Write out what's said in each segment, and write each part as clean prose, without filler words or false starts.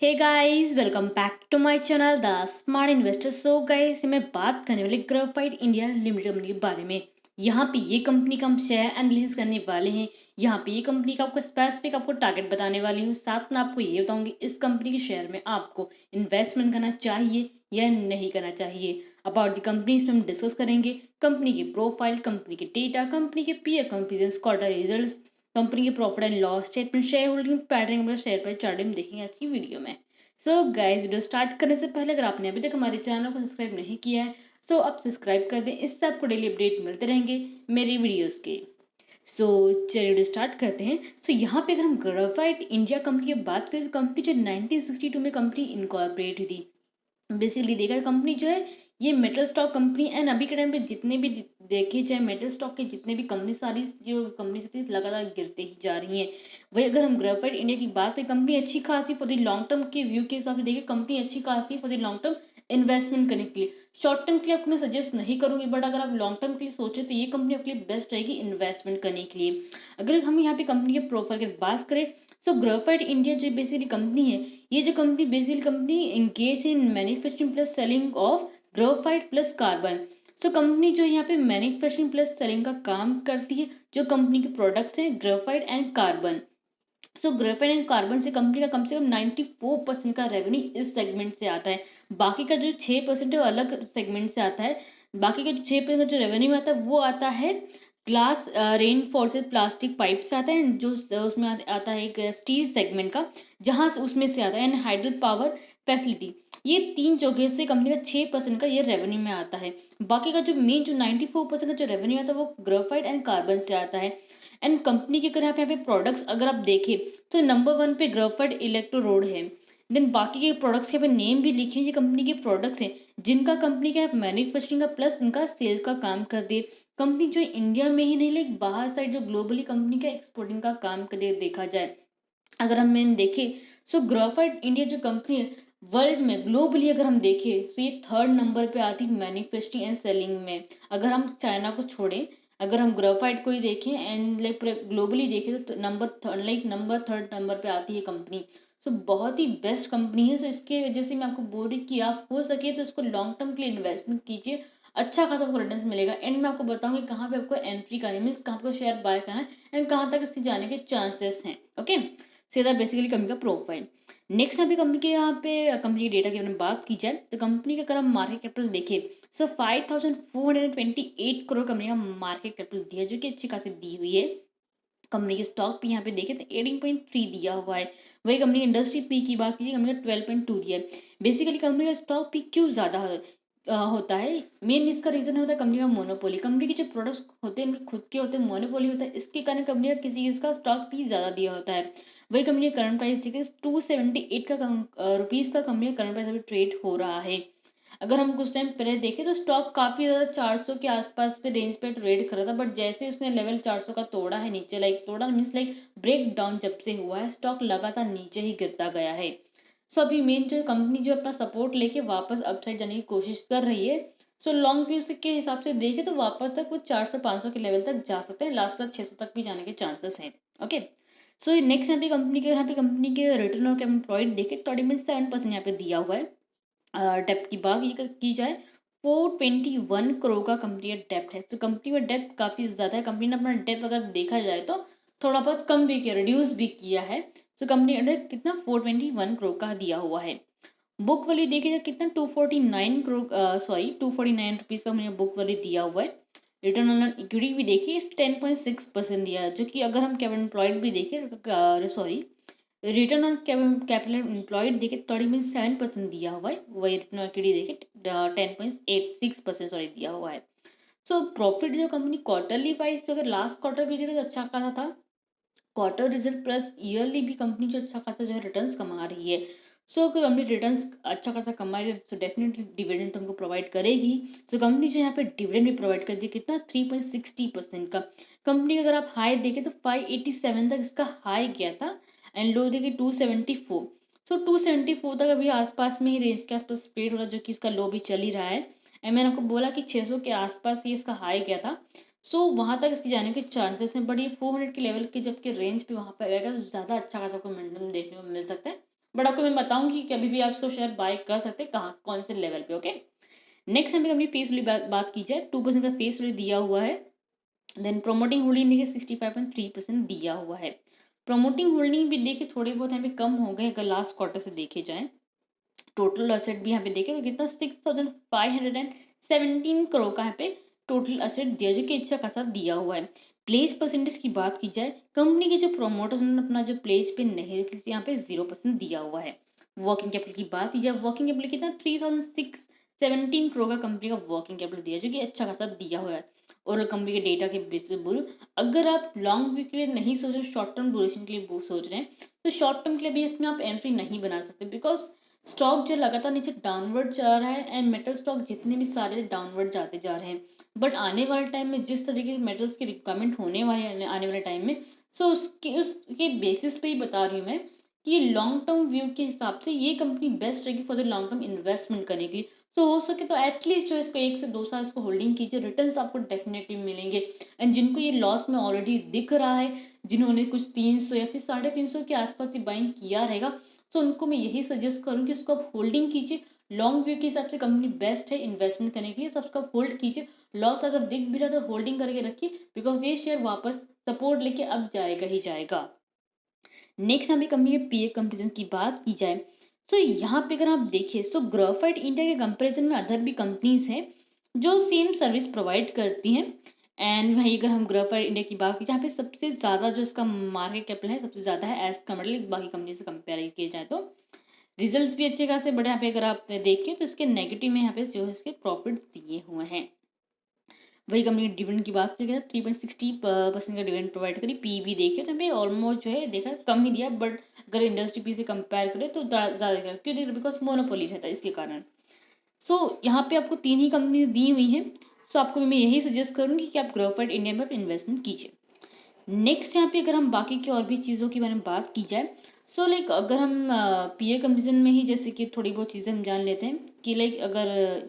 Hey guys, welcome back to my channel the smart investor. So guys, मैं बात करने वाली ग्रेफाइट इंडिया लिमिटेड कंपनी के बारे में। यहाँ पे ये कंपनी का हम शेयर एनालिसिस करने वाले हैं। यहाँ पे ये कंपनी का आपको स्पेसिफिक आपको टारगेट बताने वाली हूँ। साथ में आपको ये बताऊंगी इस कंपनी के शेयर में आपको इन्वेस्टमेंट करना चाहिए या नहीं करना चाहिए। अबाउट द कंपनी इसमें हम डिस्कस करेंगे कंपनी की प्रोफाइल, कंपनी के डेटा, कंपनी के peer companies, quarter result, company के profit and loss statement, share holding pattern, share price chart हम देखेंगे आज की वीडियो में। सो गाइस, वीडियो स्टार्ट करने से पहले अगर आपने अभी तक हमारे चैनल को सब्सक्राइब नहीं किया है सो आप सब्सक्राइब कर दें। इससे आपको डेली अपडेट मिलते रहेंगे मेरी वीडियोस के। सो चलिए वीडियो स्टार्ट करते हैं। सो यहाँ पे अगर हम ग्रेफाइट इंडिया कंपनी की बात करें तो कंपनी जो 1962 में कंपनी इनकॉर्पोरेट हुई थी। बेसिकली देखा कंपनी जो है ये मेटल स्टॉक कंपनी एंड अभी के टाइम पे जितने भी देखे जाए मेटल स्टॉक के जितने भी कंपनी सारी जो कंपनीज होती है लगातार गिरते ही जा रही हैं। वही अगर हम ग्रेफाइट इंडिया की बात करें, कंपनी अच्छी खासी फॉर द लॉन्ग टर्म के व्यू के हिसाब से देखिए कंपनी अच्छी खासी for the long term investment करने के लिए। शॉर्ट टर्म के लिए आपको मैं सजेस्ट नहीं करूंगी, बट अगर आप लॉन्ग टर्म के लिए सोचें तो ये कंपनी आपके लिए बेस्ट रहेगी इन्वेस्टमेंट करने के लिए। अगर हम यहाँ पे कंपनी के प्रोफाइल की बात करें सो ग्रेफाइट इंडिया जो बेसिकली कंपनी है, ये जो company basically company engage in manufacturing plus selling of graphite plus carbon. So company जो यहाँ पे मैन्युफैक्चरिंग प्लस सेलिंग का काम करती है। जो कंपनी के प्रोडक्ट्स हैं graphite and carbon. So graphite and carbon से कंपनी का कम से कम 94% का रेवेन्यू इस सेगमेंट से आता है। बाकी का जो 6% है वो अलग सेगमेंट से आता है। बाकी का जो 6% जो रेवेन्यू आता है वो आता है ग्लास रेनफोर्सेड प्लास्टिक पाइप से आता है, जो उसमें आता है एक स्टील सेगमेंट का, जहां से उसमें से आता है एंड हाइड्रो पावर फैसिलिटी। ये तीन जगह से कंपनी का 6% का ये रेवेन्यू में आता है। बाकी का जो मेन जो 94% का जो रेवेन्यू आता है वो ग्रेफाइट एंड कार्बन से आता है। एंड कंपनी के अगर यहाँ पे प्रोडक्ट्स अगर आप देखें तो नंबर 1 पे ग्रेफाइट इलेक्ट्रोड है। देन बाकी के प्रोडक्ट्स के पे नेम भी लिखे हैं, ये कंपनी के प्रोडक्ट्स हैं जिनका कंपनी का मैन्युफैक्चरिंग का प्लस इनका सेल्स का काम कर दे। कंपनी जो इंडिया में ही नहीं लाइक बाहर साइड जो ग्लोबली कंपनी का एक्सपोर्टिंग का काम कर दे देखा जाए। अगर हम मैंने देखें सो ग्रेफाइट इंडिया जो कंपनी है वर्ल्ड में ग्लोबली अगर हम देखें तो ये थर्ड नंबर पे आती है मैन्युफैक्चरिंग एंड सेलिंग में। अगर हम चाइना को छोड़ें, अगर हम ग्रेफाइट को ही देखें एंड लाइक ग्लोबली देखें तो नंबर थर्ड नंबर पे आती है कंपनी। सो बहुत ही बेस्ट कंपनी है। सो इसके वजह से मैं आपको बोल रही कि आप हो सके तो इसको लॉन्ग टर्म के लिए इन्वेस्टमेंट कीजिए, अच्छा खासा आपको रिटर्न मिलेगा। एंड मैं आपको बताऊंगी कहाँ पे आपको एंट्री करनी है, मीन्स कहाँ पे शेयर बाय करना है एंड कहाँ तक इसके जाने के चांसेस हैं। ओके, सीधा बेसिकली कंपनी का प्रोफाइल। नेक्स्ट अभी कंपनी के यहाँ पे कंपनी डेटा की अगर बात की जाए तो कंपनी का अगर हम मार्केट कैपिटल देखें सो 5428 करोड़ कंपनी का मार्केट कैपिटल दिया, जो कि अच्छी खासी दी हुई है। कंपनी के स्टॉक पी यहाँ पे देखें तो 18.3 दिया हुआ है। वही कंपनी इंडस्ट्री पी की बात कीजिए, कंपनी का 12.2 दिया है। बेसिकली कंपनी का स्टॉक पी क्यों ज़्यादा होता है, मेन इसका रीजन होता है कंपनी का मोनोपोली। कंपनी के जो प्रोडक्ट्स होते हैं उनके खुद के होते हैं, मोनोपोली होता है, इसके कारण कंपनी का किसी इसका स्टॉक पी ज़्यादा दिया होता है। वही कंपनी का करंट प्राइस देखिए 278 का रुपीज़ का कंपनी का करंट प्राइस अभी ट्रेड हो रहा है। अगर हम कुछ टाइम पहले देखें तो स्टॉक काफ़ी ज़्यादा 400 के आसपास पे रेंज पे ट्रेड कर रहा था, बट जैसे उसने लेवल 400 का तोड़ा है नीचे, लाइक तोड़ा मीन्स लाइक ब्रेक डाउन जब से हुआ है स्टॉक लगातार नीचे ही गिरता गया है। सो अभी मेन जो कंपनी जो अपना सपोर्ट लेके वापस अपसाइड जाने की कोशिश कर रही है। सो लॉन्ग व्यू से के हिसाब से देखें तो वापस तक वो 400-500 के लेवल तक जा सकते हैं, लास्ट तक 600 तक भी जाने के चांसेस हैं। ओके, सो नेक्स्ट यहाँ पे कंपनी के रिटर्न ऑन कैपिटल एम्प्लॉयड देखे 37% यहाँ पे दिया हुआ है। डेप्ट की बात की जाए 421 करोड़ का कंपनी का डेप्ट है। तो कंपनी का डेप्ट काफ़ी ज़्यादा है। कंपनी ने अपना डेप्ट अगर देखा जाए तो थोड़ा बहुत कम भी किया, रिड्यूस भी किया है। तो कंपनी अंडर कितना 421 करोड़ का दिया हुआ है। बुक वैल्यू देखिए जाए कितना 249 रुपीज़ का हमने बुक वैल्यू दिया हुआ है। रिटर्न ऑन इक्विटी भी देखिए 10.6% दिया है, जो कि अगर हम कैपिटल एम्प्लॉयड भी देखें रिटर्न ऑन कैपिटल एम्प्लॉयड देखे 30.7% दिया हुआ है। वही रिटर्न ऑन इक्विटी देखे 10.86% दिया हुआ है। सो प्रॉफिट जो कंपनी क्वार्टरली वाइज पे अगर लास्ट क्वार्टर भी देखे तो अच्छा खासा था। क्वार्टर रिजल्ट प्लस ईयरली भी कंपनी जो अच्छा खासा जो है रिटर्न्स कमा रही है। सो अगर कंपनी रिटर्न्स अच्छा खासा कमाएगी तो डेफिनेटली डिविडेंड तुमको प्रोवाइड करेगी। सो कंपनी जो यहाँ पे डिविडेंड भी प्रोवाइड करती है कितना 3.60% का। कंपनी का अगर आप हाई देखें तो 587 तक इसका हाई गया था एंड लो देखिए 274। सो 274 तक अभी आसपास में ही रेंज के आसपास ट्रेड हो रहा है, जो कि इसका लो भी चल ही रहा है। एंड मैंने आपको बोला कि 600 के आसपास ही इसका हाई गया था। सो वहाँ तक इसके जाने के चांसेस हैं, बट ये 400 के लेवल के जबकि रेंज पे वहाँ पे आएगा तो ज़्यादा अच्छा खासा आपको मोमेंटम देखने को मिल सकता है बट आपको मैं बताऊंगी कि कभी भी आप इसको शेयर बाय कर सकते हैं, कहाँ कौन से लेवल पे। ओके, नेक्स्ट हमें अपनी फेस वैल्यू बात की जाए, 2% का फेस वैल्यू दिया हुआ है। देन प्रोमोटिंग होल्डिंग देखिए 65.3% दिया हुआ है। प्रोमोटिंग होल्डिंग भी देखिए थोड़े बहुत यहाँ पे कम हो गए अगर लास्ट क्वार्टर से देखे जाए। टोटल असेट भी यहाँ पे देखें तो कितना 6517 करोड़ का यहाँ पे टोटल असेट दिया, जो कि अच्छा खासा दिया हुआ है। प्लेस परसेंटेज की बात की जाए, कंपनी के जो प्रोमोटर्स उन्होंने अपना जो प्लेस पे नहीं किसी यहाँ पे 0% दिया हुआ है। वर्किंग कैपिटल की बात की जाए, वर्किंग कैपिटल कितना 3617 करोड़ का कंपनी का वर्किंग कैपिटल दिया, जो कि अच्छा खासा दिया हुआ है। और कंपनी के डेटा के बेसिस बोलो, अगर आप लॉन्ग व्यू के लिए नहीं सोच रहे, शॉर्ट टर्म ड्यूरेशन के लिए सोच रहे हैं, तो शॉर्ट टर्म के लिए भी इसमें आप एंट्री नहीं बना सकते, बिकॉज स्टॉक जो लगातार नीचे डाउनवर्ड जा रहा है एंड मेटल स्टॉक जितने भी सारे डाउनवर्ड जाते जा रहे हैं। बट आने वाले टाइम में जिस तरीके के मेटल्स की रिक्वायरमेंट होने वाली है आने वाले टाइम में, सो उसके बेसिस पे ही बता रही हूँ मैं कि लॉन्ग टर्म व्यू के हिसाब से ये कंपनी बेस्ट रहेगी for the long term investment करने के लिए। सो हो सके तो एटलीस्ट जो इसको 1 से 2 साल इसको होल्डिंग कीजिए, रिटर्न्स आपको डेफिनेटली मिलेंगे। एंड जिनको ये लॉस में ऑलरेडी दिख रहा है, जिन्होंने कुछ 300 या फिर 350 के आसपास ही बाइंग किया रहेगा, तो उनको मैं यही सजेस्ट करूँ कि इसको आप होल्डिंग कीजिए। लॉन्ग व्यू के हिसाब से कंपनी बेस्ट है इन्वेस्टमेंट करने के लिए, सब आप होल्ड कीजिए। लॉस अगर दिख भी रहा तो होल्डिंग करके रखिए, बिकॉज ये शेयर वापस सपोर्ट लेके अब जाएगा ही जाएगा। नेक्स्ट हमें कंपनी के पीए कंपेरिजन की बात की जाए, तो यहाँ पे अगर आप देखिए तो ग्रेफाइट इंडिया के कंपेरिजन में अदर भी कंपनीज हैं जो सेम सर्विस प्रोवाइड करती हैं। एंड वहीं अगर हम ग्रेफाइट इंडिया की बात की, जहाँ पे सबसे ज़्यादा जो इसका मार्केट कैपिटल है सबसे ज़्यादा है एज कम्पेयर बाकी कंपनी से कंपेयर किया जाए तो। रिजल्ट्स भी अच्छे खासे बड़े यहाँ पे अगर आप देखें तो इसके नेगेटिव में यहाँ पे जो है इसके प्रॉफिट दिए हुए हैं। वही कंपनी डिविडेंड की बात की गई 3.60% का डिविडेंड प्रोवाइड करी। पी भी देखे तो हमें ऑलमोस्ट जो है देखा कम ही दिया, बट अगर इंडस्ट्री पी से कंपेयर करें तो ज़्यादा दिया। क्यों देख रहे, बिकॉज मोनोपोली रहता है इसके कारण। सो यहाँ पे आपको 3 ही कंपनी दी हुई हैं। सो आपको मैं यही सजेस्ट करूँगी कि आप ग्रेफाइट इंडिया में इन्वेस्टमेंट कीजिए। नेक्स्ट यहाँ पे अगर हम बाकी की और भी चीज़ों के बारे में बात की जाए, सो लाइक अगर हम पीए कंपेरिजन में ही जैसे कि थोड़ी बहुत चीज़ें हम जान लेते हैं कि लाइक अगर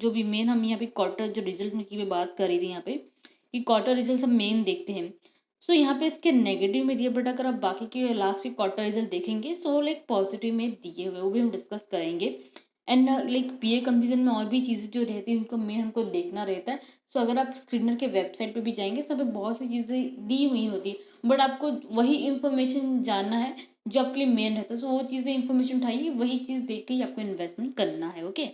जो भी मेन हम यहाँ पे क्वार्टर जो रिजल्ट में की मैं बात कर रही थी यहाँ पे कि क्वार्टर रिजल्ट हम मेन देखते हैं। सो यहाँ पे इसके नेगेटिव में दिए, बट अगर आप बाकी के लास्ट के क्वार्टर रिजल्ट देखेंगे सो लाइक पॉजिटिव में दिए हुए, वो भी हम डिस्कस करेंगे। एंड लाइक पीए कंपेरिजन में और भी चीज़ें जो रहती हैं उनको मेन हमको देखना रहता है। सो अगर आप स्क्रीनर के वेबसाइट पे भी जाएंगे तो हमें बहुत सी चीज़ें दी हुई होती है, बट आपको वही इन्फॉर्मेशन जानना है जो आपके लिए मेन रहता है। सो वो चीज़ें इन्फॉर्मेशन उठाइए, वही चीज़ देख के ही आपको इन्वेस्टमेंट करना है। ओके,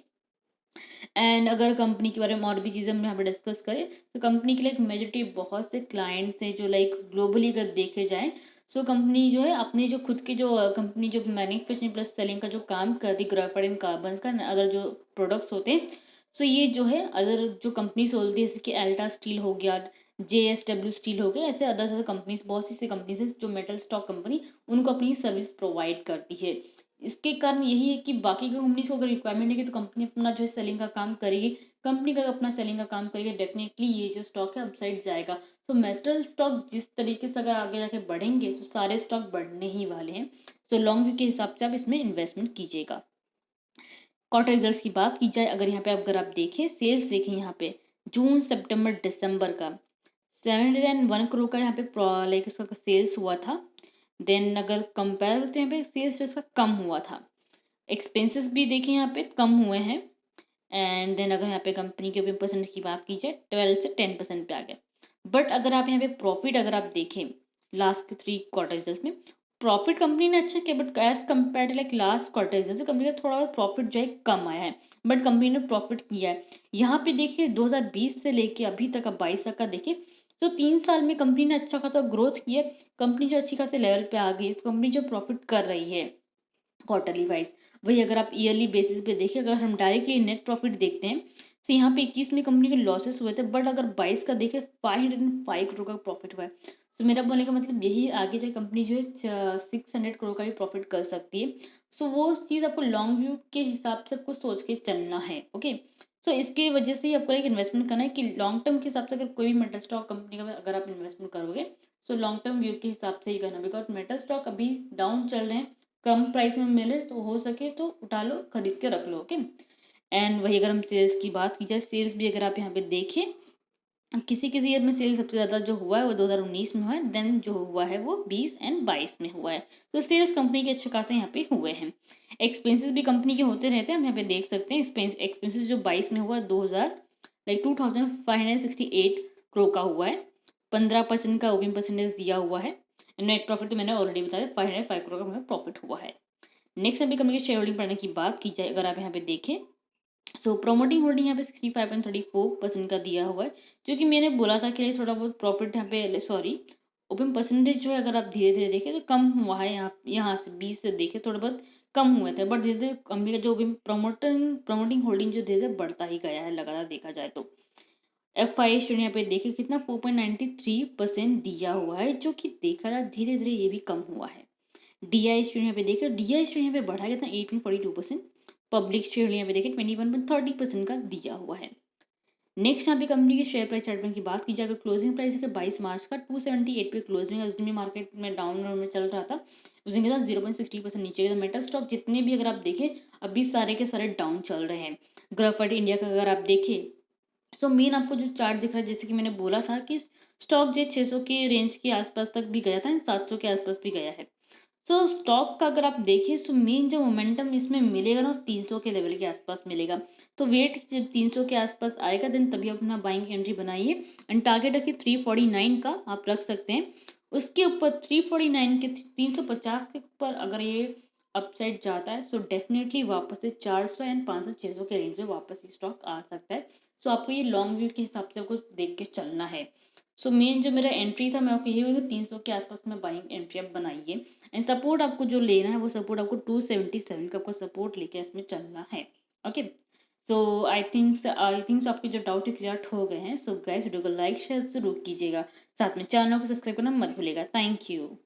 एंड अगर कंपनी के बारे में और भी चीज़ें हम यहाँ पे डिस्कस करें तो कंपनी के लिए मेजॉरिटी बहुत से क्लाइंट्स हैं जो लाइक ग्लोबली अगर देखे जाएँ। सो कंपनी जो है अपने जो खुद के जो कंपनी जो मैन्युफैक्चरिंग प्लस सेलिंग का जो काम करती ग्रेफाइट एंड कार्बन्स का अदर जो प्रोडक्ट्स होते हैं, सो ये जो है अदर जो कंपनीज होती है जैसे कि एल्टा स्टील हो गया, JSW स्टील हो गया, ऐसे अदर अदर कंपनीज बहुत सी कंपनीज हैं जो मेटल स्टॉक कंपनी उनको अपनी सर्विस प्रोवाइड करती है। इसके कारण यही है कि बाकी की कंपनीज को अगर रिक्वायरमेंट है कि तो कंपनी अपना जो है सेलिंग का काम करेगी। कंपनी का अपना सेलिंग का काम करेगी, डेफिनेटली ये जो स्टॉक है अपसाइड जाएगा। तो मेटल स्टॉक जिस तरीके से अगर आगे जाके बढ़ेंगे तो सारे स्टॉक बढ़ने ही वाले हैं। तो लॉन्ग व्यू के हिसाब से आप इसमें इन्वेस्टमेंट कीजिएगा। क्वार्टर रिजल्ट्स की बात की जाए, अगर यहाँ पे अगर आप देखें सेल्स देखें यहाँ पे जून सितंबर दिसंबर का 701 करोड़ का यहाँ पे लाइक इसका सेल्स हुआ था। देन अगर कंपेयर करते हैं यहाँ पे सेल्स जो इसका कम हुआ था। एक्सपेंसेस भी देखें यहाँ पे कम हुए हैं। एंड देन अगर यहाँ पे कंपनी के परसेंट की बात की जाए 12 से 10% पे आ गया। बट अगर आप यहाँ पे प्रॉफिट अगर आप देखें लास्ट के 3 क्वार्टर रिजल्ट में प्रॉफिट कंपनी ने अच्छा किया, but as compare like last quarter result से कंपनी का थोड़ा बहुत प्रॉफिट जो है कम आया है, बट कंपनी ने प्रॉफिट किया है। यहाँ पे देखिए 2020 से लेके अभी तक अब 22 तक का देखिए तो 3 साल में कंपनी ने अच्छा खासा ग्रोथ किया। कंपनी जो अच्छी खासे लेवल पे आ गई है, तो कंपनी जो प्रॉफिट कर रही है क्वार्टरली वाइज। वही अगर आप ईयरली बेसिस पे देखिए, अगर हम डायरेक्टली नेट प्रॉफिट देखते हैं तो यहाँ पे 21 में कंपनी के लॉसेस हुए थे, बट अगर 22 का देखें 505 करोड़ का प्रॉफिट हुआ है। तो मेरा बोलने का मतलब यही आगे जाए कंपनी जो है 600 करोड़ का भी प्रॉफिट कर सकती है। सो वो चीज़ आपको लॉन्ग व्यू के हिसाब से आपको सोच के चलना है। ओके, सो इसके वजह से ही आपको एक इन्वेस्टमेंट करना है कि लॉन्ग टर्म के हिसाब से अगर कोई भी मेटल स्टॉक कंपनी का अगर आप इन्वेस्टमेंट करोगे तो लॉन्ग टर्म व्यू के हिसाब से ही करना, बिकॉज मेटल स्टॉक अभी डाउन चल रहे हैं, कम प्राइस में मिले तो हो सके तो उठा लो, खरीद के रख लो। ओके, एंड वही अगर हम सेल्स की बात की जाए, सेल्स भी अगर आप यहाँ पे देखें किसी किसी ईयर में सेल सबसे ज़्यादा जो हुआ है वो 2019 में हुआ है, देन जो हुआ है वो 20 एंड 22 में हुआ है। तो सेल्स कंपनी के अच्छे खासे यहाँ पे हुए हैं। एक्सपेंसेस भी कंपनी के होते रहते हैं, हम यहाँ पे देख सकते हैं। एक्सपेंसेस जो 22 में हुआ 2568 करोड़ का हुआ है। 15% का ओपनिंग परसेंटेज दिया हुआ है। नेट प्रॉफिट तो मैंने ऑलरेडी बताया, 505 करोड़ का हमें प्रॉफिट हुआ है। नेक्स्ट अभी कंपनी के शेयर होल्डिंग बढ़ने की बात की जाए, अगर आप यहाँ पे देखें, सो प्रोमोटिंग होल्डिंग यहाँ पे 65.34% का दिया हुआ है, जो कि मैंने बोला था कि थोड़ा बहुत प्रॉफिट यहाँ पे, सॉरी, ओपन परसेंटेज जो है अगर आप धीरे धीरे देखें तो कम हुआ है। यहाँ से 20 से देखें थोड़ा बहुत कम हुए थे, बट धीरे धीरे कंपनी का जो प्रमोटिंग होल्डिंग जो धीरे धीरे बढ़ता ही गया है लगातार देखा जाए तो। FI यहाँ पे देखें कितना 4.93% दिया हुआ है, जो कि देखा जाए धीरे धीरे ये भी कम हुआ है। DI यहाँ पे देखें, DI यहाँ पे बढ़ा कितना 8.42%। पब्लिक शेयर यहाँ पे देखें 21.30% का दिया हुआ है। नेक्स्ट यहाँ पे कंपनी के शेयर प्राइस चार्ट की बात की जाए, अगर क्लोजिंग प्राइस है 22 मार्च का 278 पे क्लोजिंग है। उस दिन भी मार्केट में डाउन में चल रहा था, उस दिन के साथ 0.60% नीचे गया। मेटल स्टॉक जितने भी अगर आप देखें अभी सारे के सारे डाउन चल रहे हैं। ग्रेफाइट इंडिया का अगर आप देखें तो मेन आपको जो चार्ट दिख रहा है, जैसे कि मैंने बोला था कि स्टॉक जो 600 के रेंज के आसपास तक भी गया था, 700 के आसपास भी गया है। तो स्टॉक का अगर आप देखें तो मेन जो मोमेंटम इसमें मिलेगा ना 300 के लेवल के आसपास मिलेगा। तो वेट जब 300 के आसपास आएगा देन तभी अपना बाइंग एंट्री बनाइए। एंड टारगेट रखिए 349 का आप रख सकते हैं। उसके ऊपर 349 के 350 के ऊपर अगर ये अपसाइड जाता है सो डेफिनेटली वापस से 400 एंड 500 600 के रेंज में वापस ये स्टॉक आ सकता है। सो आपको ये लॉन्ग व्यू के हिसाब से आपको देख के चलना है। सो मेन जो मेरा एंट्री था मैं आपको यही हुई 300 के आसपास में बाइंग एंट्री आप बनाइए। एंड सपोर्ट आपको जो लेना है वो सपोर्ट आपको 277 का आपको सपोर्ट लेके इसमें चलना है। ओके, सो आई थिंक आपके जो डाउट है क्लियर हो गए हैं। सो गाइस वीडियो को लाइक शेयर जरूर कीजिएगा, साथ में चैनल को सब्सक्राइब करना मत भूलिएगा। Thank you.